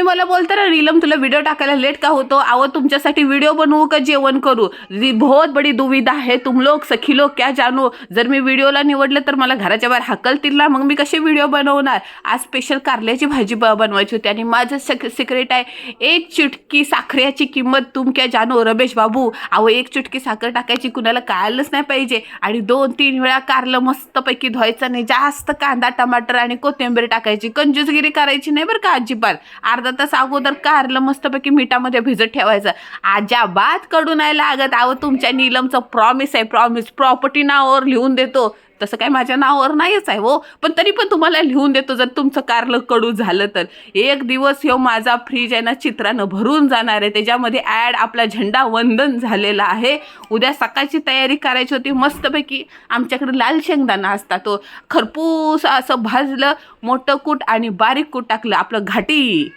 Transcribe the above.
तुम्ही मला बोलता ना नीलम तुला व्हिडिओ टाकायला लेट का होतो, अहो तुमच्यासाठी व्हिडिओ बनवू का जेवण करू, बहुत बड़ी दुविधा है, तुम लोग सखी लोग क्या जानो. जर मी व्हिडिओला निवडलं तर मला घराच्या बाहेर हाकलतील ना, मग मी कसे व्हिडिओ बनवणार. आज स्पेशल कारल्याची भाजी बनवायची होती आणि माझं सिक्रेट आहे, एक चुटकी साखरेची किंमत तुम क्या जानो रमेश बाबू. अहो एक चुटकी साखर टाकायची कुणाला कळालंच नाही पाहिजे आणि 2-3 वेळा कारलं मस्तपैकी धुवायचं नाही, जास्त कांदा टमाटर आणि कोथिंबीर टाकायची, कंजूसगिरी करायची नाही बरं का अजिबात. अर्धा तास अगोदर कारलं मस्तपैकी मिठामध्ये भिजत ठेवायचं, अजिबात कडू नाही लागत. अहो तुमच्या नीलमचं प्रॉमिस आहे, प्रॉमिस प्रॉपर्टी नावावर लिहून देतो, तसं काय माझ्या नावावर नाहीच आहे हो, पण तरी पण तुम्हाला लिहून देतो जर तुमचं कारलं कडू झालं तर. एक दिवस ह्यो माझा फ्रीज आहे ना चित्रानं भरून जाणार आहे, त्याच्यामध्ये ॲड आपला झेंडा वंदन झालेला आहे. उद्या सकाळची तयारी करायची होती मस्तपैकी. आमच्याकडे लाल शेंगदाणा असता, तो खरपूस असं भाजलं, मोठं कूट आणि बारीक कूट टाकलं आपलं घाटी